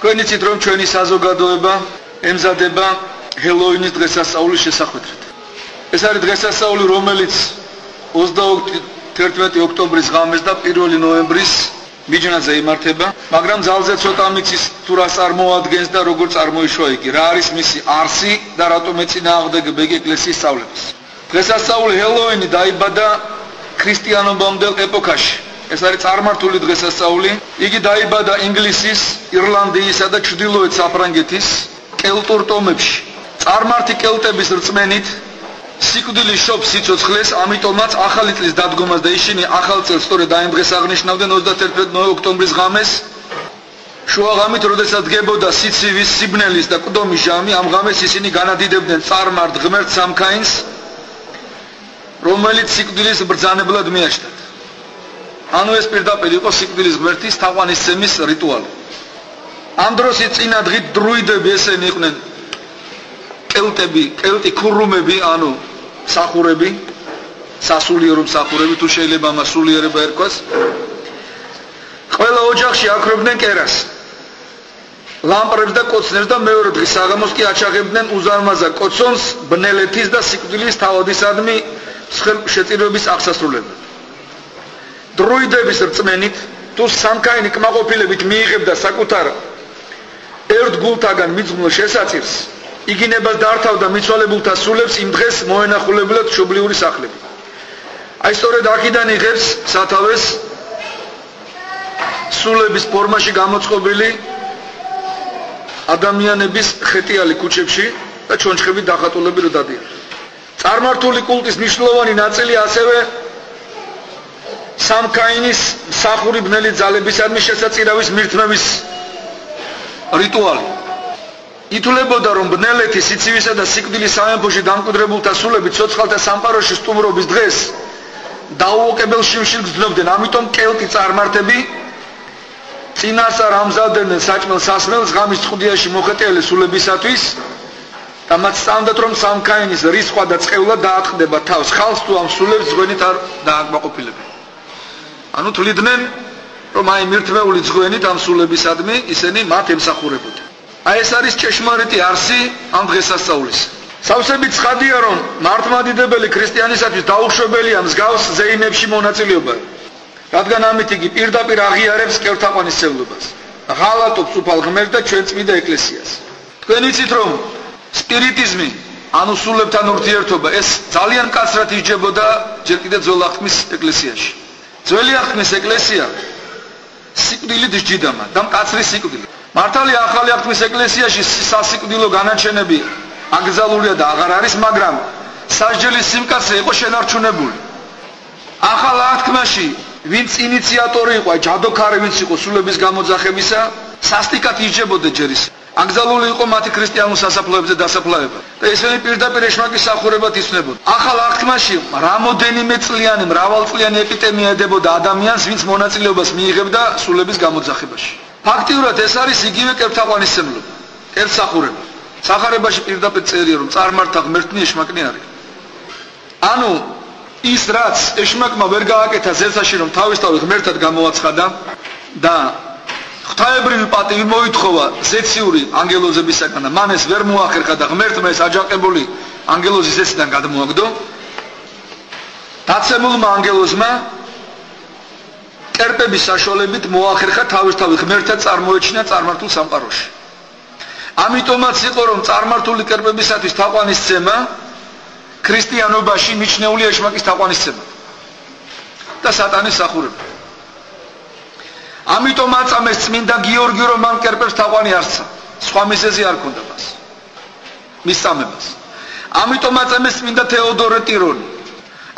თქვენ იცით რომ ჩვენი საზოგადოება ემზადება ჰელოუინის დღესასწაულის შესახვედრად. ეს არის დღესასწაული, რომელიც 31 ოქტომბრის ღამეს და 1 ნოემბრის მიჯნაზე იმართება, მაგრამ ძალზე ცოტა მიცის თუ რა წარმოადგენს და როგორ წარმოიშვა იგი, რა არის მისი არსი და რატომ ეწინააღმდეგება იგი ეკლესიის სწავლებას. დღესასწაული ჰელოუინი დაიბადა ქრისტიანობამდელ ეპოქაში. ეს არის წარმართული დღესასწაული. იგი დაიბადა ინგლისის, ირლანდიისა და ჩრდილოეთ საფრანგეთის კელტურ ტომებში. წარმართი კელტების რწმენით სიკვდილი შობს სიცოცხლეს, ამიტომაც ახალი წლის დადგომას და ისინი ახალ წელს სწორედ ამ დღეს აღნიშნავდნენ 31 ოქტომბრის ღამეს. შუაღამით, როდესაც დგებოდა სიცივის, სიბნელის და კვდომის ჟამი, ამ ღამეს ისინი განადიდებდნენ წარმართ ღმერთ სამქაინს, რომელიც სიკვდილის ბრძანებლად მიაჩნდათ. ანუ ეს პირდაპირ იყო სიკვდილის ღმერთის თაყვანისცემის რიტუალი. ამ დროს წინა დღით დრუიდები ესენი იყვნენ კელტი ქურუმები, ანუ მსახურები, სასულიერო მსახურები, თუ შეიძლება ამას სულიერება ერქვას. ყველა ოჯახში აქრობდნენ კერას, ლამპრებს და კოცნებს და მეორე დღის საღამოს კი აჩაღებდნენ უზარმაზარ კოცონს ბნელეთის და სიკვდილის თავადისადმი შეწირვების აღსასრულებლად. დრუიდების რწმენით, თუ სამქაინი კმაყოფილებით მიიღებდა საკუთარ ერთ გულთაგან მიძღვნილ შესაწირს, იგინებას დართავდა მიცვალებულთა სულებს იმ დღეს მოენახულებულად მშობლიური სახლები. აი სწორედ აქედან იღებს სათავეს სულების ფორმაში გამოწყობილი ადამიანების ხეტიალი ქუჩებში და ჩონჩხებით დახატულები რო დადიან. წარმართული კულტის მნიშვნელოვანი ნაწილი ასევე სამქაინის მსახური ბნელი ძალებისადმი შესაწირავის მირთმევის რიტუალი. ითვლებოდა რომ ბნელეთი სიცივისა და სიკვდილის სამეფოში დამკვიდრებულთა სულები ცოცხალთა სამყაროში სტუმრობის დღეს დაუოკებელ შიმშილ გრძნობდნენ, ამიტომ კელტი წარმართები წინასწარ ამზადებდნენ საჭმელ სასმელს ღამის წყვდიაში მოხეტიალე სულებისათვის და მათ სწამდათ რომ სამქაინის რისხვა და წყევლა დაატყდება თავს ხალხს თუ ამ სულებს ზღვენით არ დააკმაყოფილებენ. ანუ თვლიდნენ რომ აი მირთმეული ზღვენით ამ სულებისადმი ისინი მათ ემსახურებოდნენ. აი ეს არის ჭეშმარიტი არსი ამ დღესასწაულის. სავსებით ცხადია რომ მართლმადიდებელი ქრისტიანისათვის დაუშვებელია მსგავს ზეიმებში მონაწილეობა, რადგან ამით იგი პირდაპირ აღიარებს კერთაყვანისმცემლობას, ღალატობს უფალ ღმერთს და ჩვენ წმინდა ეკლესიას. თქვენ იცით რომ სპირიტიზმი, ანუ სულებთან ურთიერთობა, ეს ძალიან მკაცრად ისჯებოდა ჯერ კიდევ ძველ აღთქმის ეკლესიაში. ძველი აღთქმის ეკლესია სიკვდილით სჯიდა მათ და მკაცრი სიკვდილი. მართალია ახალი აღთქმის ეკლესიაში სასიკვდილო განაჩენები აკრძალულია და აღარ არის, მაგრამ სასჯელის სიმკაცრე იყო შენარჩუნებული. ახალ აღთქმაში ვინც ინიციატორი იყო, ჯადოქარი ვინც იყო სულების გამოძახებისა, სასტიკად ისჯებოდა ჯერ ის. აკრძალული იყო მათი ქრისტიანულ სასაფლაოებზე დასაფლავება და ესენი პირდაპირ ეშმაკის სახურებად იცნებოდა. ახალ აღთქმაში რამოდენიმე წლიანი, მრავალწლიანი ეპიდემია ედებოდა ადამიანს, ვინც მონაწილეობას მიიღებდა სულების გამოძახებაში. ფაქტიურად ეს არის იგივე კერთაყვანისმცემლობა, კერთსახურება. სახარებაში პირდაპირ წერია რომ წარმართა ღმერთნი ეშმაკნი არის. ანუ ის რაც ეშმაკმა ვერ გააკეთა ზეცაში რომ თავისთავად ღმერთად გამოაცხადა და ღვთაებრივი პატივი მოითხოვა ზეციური ანგელოზებისაგან და მან ეს ვერ მოახერხა და ღმერთმა ეს აჯანყებული ანგელოზი ზეციდან გადმოაგდო, დაცემულმა ანგელოზმა კერპების საშუალებით მოახერხა თავისთავად ღმერთად წარმოეჩინა წარმართულ სამყაროში. ამიტომაც იყო რომ წარმართული კერპებისათვის თაყვანისცემა ქრისტიანობაში მიჩნეულია ეშმაკის თაყვანისცემა და სატანის სახურება. ამიტომ აწამეს წმინდა გიორგი რომ მან კერპებს თაყვანი არსა, სხვა მიზეზი არ ქონდა მას მის წამებას. ამიტომ აწამეს წმინდა თეოდორე ტირონი,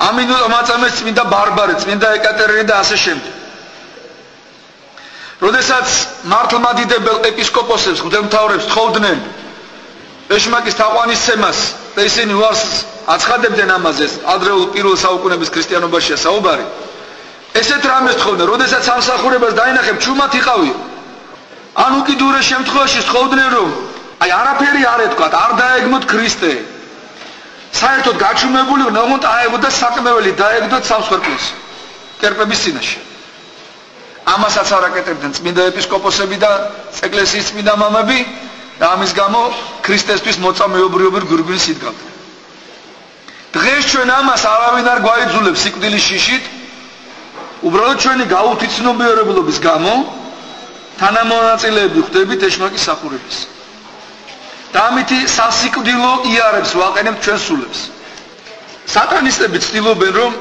ამიტომ აწამეს წმინდა ბარბარე, წმინდა ეკატერინე და ასე შემდეგ. როდესაც მართლმადიდებელ ეპისკოპოსებს, მღვდელმთავრებს თხოვდნენ ეშმაკის თაყვანისცემას და ისინი უარს აცხადებდნენ ამაზე, ადრეულ პირველ საუკუნეების ქრისტიანობაშია საუბარი. ესეთ რამეს თხოვდნენ, როდესაც სამსახურებას დაინახებ ჩუმად იყავი. ანუ კიდურე შემთხვევაში თხოვდნენ რომ აი არაფერი არ ეთქვათ, არ დაეგმოთ ქრისტე. საერთოდ გაჩუმებული ნომოთ აეგოთ და საკმეველი დაეგდოთ სამსხვერპლოს კერპების წინაშე. ამასაც არაკეთებდნენ წმინდა ეპისკოპოსები და ეკლესიის წმინდა მამები და ამის გამო ქრისტესთვის მოწამეობრიობი გვირგვინს იდგამდნენ. დღეს ჩვენ ამას არავინ არ გვაიძულებს სიკვდილის შიშით, უბრალოდ ჩვენი გაუთვითცნობიერებლობის გამო თანამონაწილეები ხდებით ეშმაკის სახურების. და ამითი სასიკვდილო იარებს ვაყენებთ ჩვენ სულებს. სატანისტები ცდილობენ რომ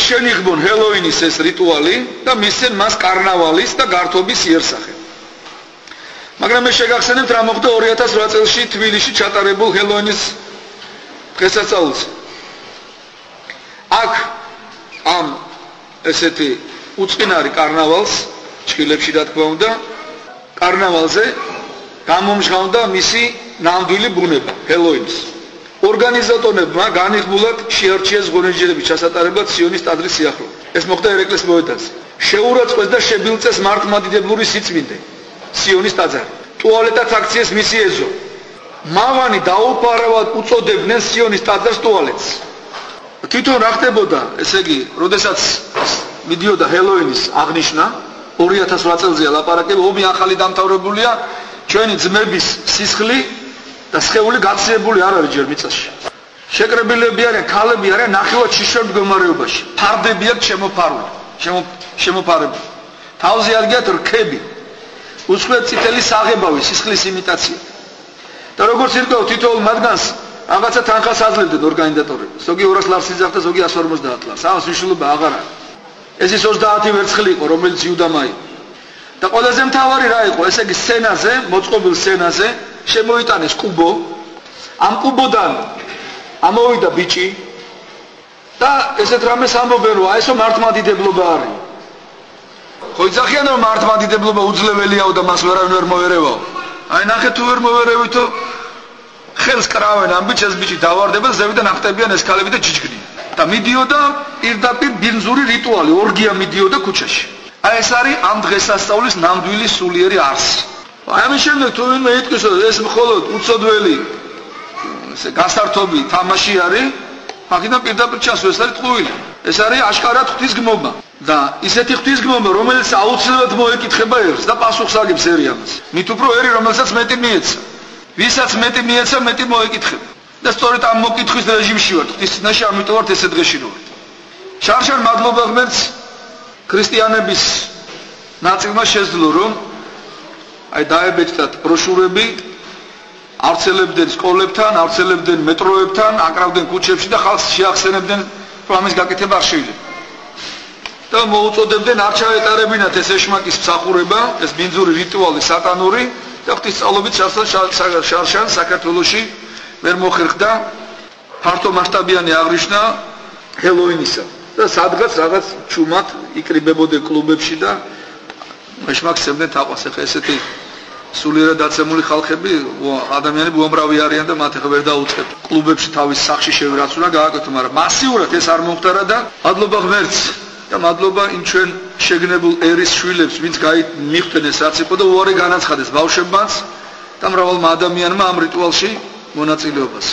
შენიღბონ ჰელოუინის ეს რიტუალი და მისცენ მას კარნავალის და გართობის იერსახე. მაგრამ მე შეგახსენებთ რა მოხდა 2008 წელს თბილისში ჩატარებულ ჰელოუინის დღესასწაულზე. აქ ამ ესეთი უწყინარი კარნავალს ჩხილებში რა თქმა უნდა კარნავალზე გამომჟღავნდა მისი ნამდვილი ბუნება ჰელოუინის. ორგანიზატორებმა განიღბულად შეარჩიეს ღონისძიებების ჩასატარებლად სიონის ტაძრის სიახლოვე. ეს მოხდა ერეკლეს მოედანზე. შეურაცხყვეს და შებილწეს მართლმადიდებლური სიწმინდე სიონის ტაძარი. ტუალეტად აქციეს მისი ეზო. მავანი დაუფარავად უწოდებდნენ სიონის ტაძარს ტუალეტს. თვითონ რა ხდებოდა, ესე იგი, როდესაც მიდიოდა ჰელოუინის აღნიშვნა 2008 წელზეა ლაპარაკები, ომი ახალი დამთავრებულია, ჩვენი ძმების სისხლი და სხეული გაციებული არ არის ჯერ მიწაში. შეკრებილები არიან, ქალები არიან ნახევარ შიშერ მდგომარეობაში. ფარდები აქვს შემოფარებული. თავზე არგიათ რქები. უცხოეთ წითელი საღებავი სისხლის იმიტაცია. და როგორც ირკვევ თითოეულ მათგანს რაღაცა თანხას აძლევდნენ ორგანიზატორები. ზოგი 200 ლარს იძახდა, ზოგი 150 ლარს. ამას მნიშვნელობა აღარ აქვს. ეს ის 30 ვერცხლი იყო, რომელიც იუდამა იყო. და ყველაზე მთავარი რა იყო, ესე იგი სცენაზე, მოწყობილ სცენაზე შემოიტანეს კუბო. ამ კუბოდან ამოვიდა ბიჭი და ესეთ რამეს ამბობენ, რომ აი ესო მართლმადიდებლობა არის. ხო იძახიან, რომ მართლმადიდებლობა უძლეველიაო და მას ვერავინ ვერ მოერევაო. აი ნახეთ თუ ვერ მოვერევითო ხელს კრავენ ამ ბიჭს, ეს ბიჭი დავარდება, ზევიდან ახტებიან ეს ქალები და ჯიჯგნიან. და მიდიოდა პირდაპირ ბინძური რიტუალი, ორგია მიდიოდა ქუჩაში. აი ეს არის ამ დღესასწაულის ნამდვილი სულიერი არსი. აი ამის შემდეგ თუ ვინმე იტყვის, რომ ეს მხოლოდ უცოდველი ესე გასართობი თამაში არის, მაგიდან პირდაპირ ჩასვა, ეს არის ტყუილი. ეს არის აშკარად ღვთისგმობა და ისეთი ღვთისგმობა, რომელიც აუცილებლად მოეკითხება ერს და პასუხს აგებს ერი ამას. მით უფრო ერი, რომელსაც მეტი მიეცა. ვისაც მეტი მიეცა, მეტი მოეკითხება. და სწორედ ამ მოკითხვის რეჟიმში ვართ ღვთის წინაშე, ამიტომ ვართ ესე დღეში რო ვართ. შარშან მადლობა ღმერთს ქრისტიანების ნაწილმა შეძლო, რომ აი დაებეჭდათ ბროშურები, ავრცელებდნენ სკოლებთან, ავრცელებდნენ მეტროებთან, აკრავდნენ ქუჩებში და ხალხს შეახსენებდნენ, რომ ამის გაკეთება არ შეიძლება. და მოუწოდებდნენ არ ჩაეტარებინათ ეს ეშმაკის მსახურება, ეს ბინძური რიტუალი სატანური და ღვთისმსწავლობით შარშან საქართველოში ვერ მოხერხდა ფართო მასშტაბიანი აღნიშვნა ჰელოუინისა. და სადღაც რაღაც ჩუმად იკრიბებოდნენ კლუბებში და ეშმაკს ემდნენ თაყვანს. ეხლა ესეთი სულიერად დაცემული ხალხები, ადამიანები უამრავი არიან და მათ ეხლა ვერ დაუწყებთ კლუბებში თავის სახში შევერაც უნდა გააკეთო, მაგრამ მასიურად ეს არ მომხდარა და მადლობა ღმერთს და მადლობა იმ ჩვენ შეგნებულ ერის შვილებს, ვინც მიხვდნენ ეს რაც იყო და უარი განაცხადეს ბავშვებმაც და მრავალმა ადამიანმა ამ რიტუალში მონაწილეობას.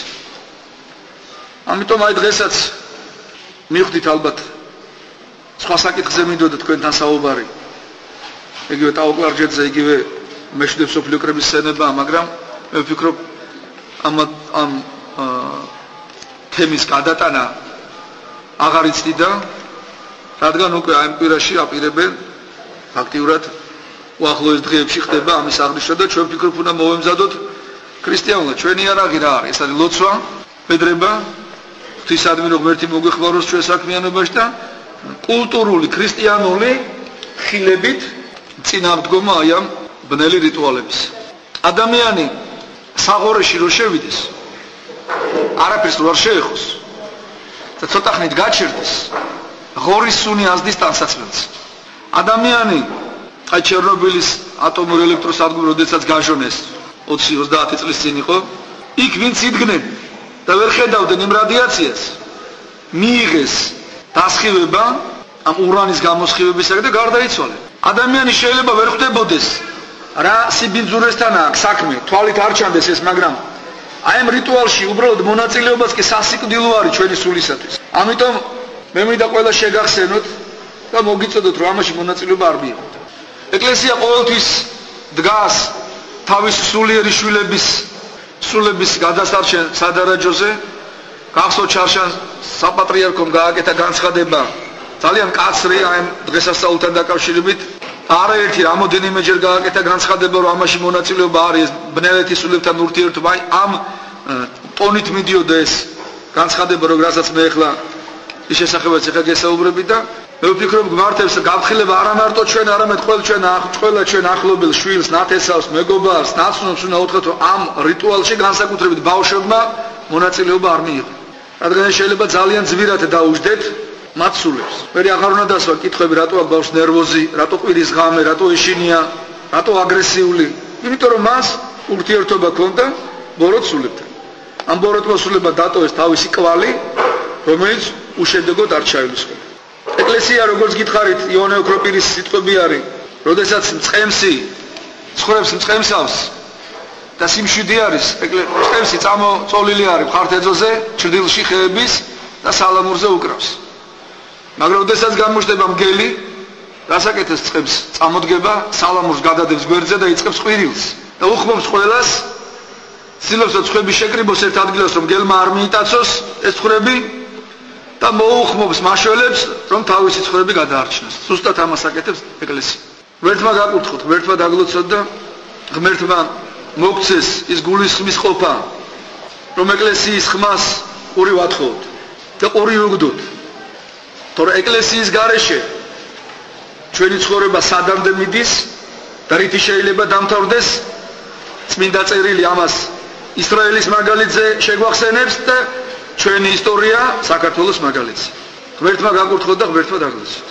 ამიტომ აი დღესაც მიხვდით ალბათ სხვა საკითხზე მინდოდა თქვენთან საუბარი. იგივე ტაოკლარჯეთზე, იგივე მეშვიდე მსოფლიო კრების სცენებაა, მაგრამ მე ვფიქრობ ამ თემის გადატანა აღარ იცდიდა, რადგან უკვე აი ამ კვირაში აპირებენ აქტიურად უახლოეს დღეებში ხდება ამის აღნიშვნა და ჩვენ ვფიქრობ უნდა მოვემზადოთ ქრისტიანულად. ჩვენი იარაღი რა არის? ეს არის ლოცვა, ბედრება, ღვთისადმი რომ ღმერთი მოგვეხმაროს ჩვენ საქმიანობაში და კულტურული ქრისტიანული ხილებით წინააღმდგომა აი ამ ბნელი რიტუალების. ადამიანი საღორეში რო შევიდეს, არაფერს რო არ შეეხოს და ცოტა ხნით გაჩერდეს, ღორის სუნი ազდის ტანსაცმელს. ადამიანი აი ჩერნობილის ატომურ ელექტროსადგური როდესაც გაჟონეს 20-30 წლის წინ იყო, იქ ვინც იდგნენ და ვერ ხედავდნენ იმ რადიაციას, მიიღეს დასხივება ამ ურანის გამოსხივებისა და გარდაიცვალეს. ადამიანი შეიძლება ვერ ხვდებოდეს რა სიბინძურესთან აქვს საქმე, თვალით არ ჩანდეს ეს, მაგრამ აი ამ რიტუალში უბრალოდ მონაწილეობას კი სასიკვდილო არის ჩვენი სულისათვის. ამიტომ მე მინდა ყველა შეგახსენოთ და მოგიწოდოთ რომ ამაში მონაწილეობა არ მიიღოთ. ეკლესია ყოველთვის დგას თავის სულიერი შვილების გადასარჩენ სადარაჯოზე. გახსოვთ ჩარშან საპატრიარქომ გააკეთა განცხადება ძალიან კაცრი აი დღესასწაულთან დაკავშირებით. არაერთი რამოდენიმეჯერ გააკეთა განცხადება რომ ამაში მონაწილეობა არის ბნელეთის სულებთან ურთიერთობა. აი ამ ტონით მიდიოდა ეს განცხადება რომ რასაც მე ახლა ის შესახებაც ახლა გესაუბრები და მე ვფიქრობ გვართებს გაფრთხილება არა მარტო ჩვენ არამედ ყველა ჩვენ ახლობელ შვილს, ნათესავს, მეგობარს, ნაცნობს უნდა უთხრათ რომ ამ რიტუალში განსაკუთრებით ბავშვებმა მონაწილეობა არ მიიღო. რადგან შეიძლება ძალიან ძვირად დაუждეთ მათ სულებს. მე აღარ უნდა დასვა კითხვები რატო აქვს ბავშვს ნერვოზი, რატო ყვირის ღამე, რატო ეშინია, რატო აგრესიული. იმიტომ რომ მას ურთიერთობა ჰქონდა ბოროტ სულებთან. ამ ბოროტმა სულებმა დატოვეს თავისი კვალი, რომელიც უშედეგოდ არ ჩაილუსქა. ეკლესია როგორც გითხარით იოანე ოქროპირის სიტყვები არის, როდესაც მწყემსი ცხოვრებს მწყემსავს და სიმშვიდე არის, მწყემსი წამოწოლილი არის მხართეძოზე, ჭრდილში ხეების და სალამურზე უკრავს. მაგრამ როდესაც გამოჩნდება მგელი, რასაკეთებს წყებს? წამოდგება, სალამურს გადადებს გვერდზე და იწყებს ყვირილს და უხმობს ყველას, ცდილობს რომ წყები შეკრიბოს ერთ ადგილას, რომ მგელმა არ მიიტაცოს ეს წყები და მოუხმობს მაშველებს, რომ თავისი ცხოვრები გადაარჩინოს. ზუსტად ამას აკეთებს ეკლესია. ღმერთმა გაკურთხოთ, ღმერთმა დაგლოცოთ და ღმერთმა მოგცეს ის გულისხმის ყოფა, რომ ეკლესიის ხმას ყური ვათხოვოთ და ყური ვუგდოთ. თორე ეკლესიის გარეშე ჩვენი ცხოვრება სადამდე მიდის და რითი შეიძლება დამთავრდეს, წმინდა წერილი ამას ისრაელის მაგალითზე შეგვახსენებს და ჩვენი ისტორია საქართველოს მაგალითზე. ღმერთმა გაკურთხოთ და ღმერთმა დაგლოცოთ.